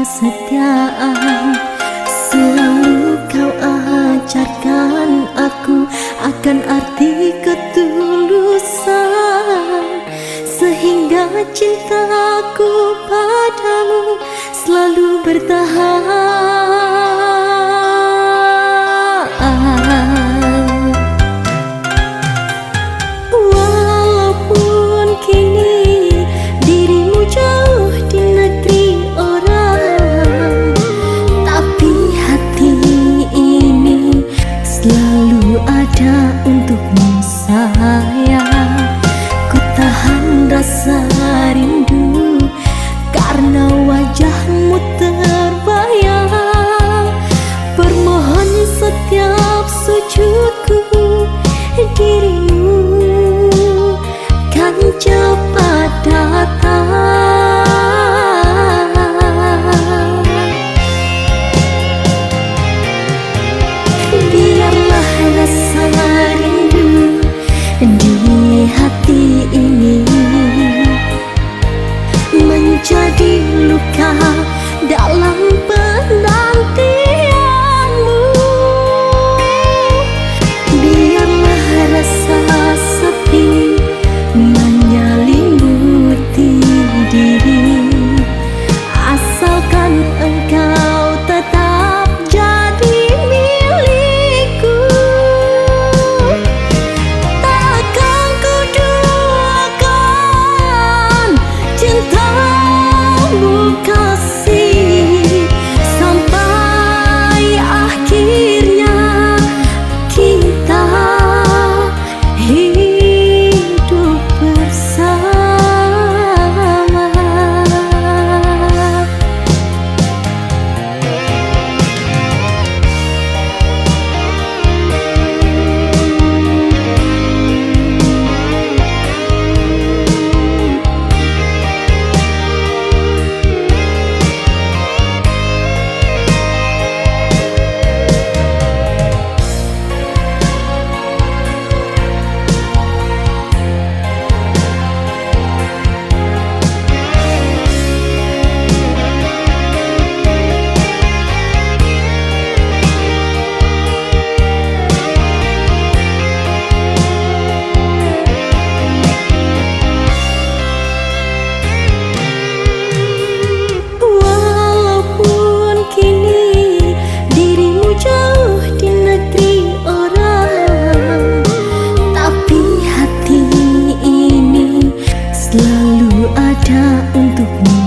kesetiaan. Selalu kau ajarkan aku akan arti ketulusan, sehingga cintaku padamu selalu bertahan. Walaupun kini dirimu jauh di negeri orang, tapi hati ini selalu ada untukmu sayang. Ku tahan rasa rindu karena wajahmu terbayang. Permohon setiap sujudku, dirimu kan cepat datang. Biarlah rasa rindu di hati ini menjadi luka dalam penantianmu. Biarlah rasa sepi menyelimuti diri, asalkan engkau tetap jadi milikku. Takkan ku duakan cintamu kasih sampai akhirnya kita hidup bersama. Walaupun kini dirimu jauh di negeri orang, tapi hati ini selalu ada untukmu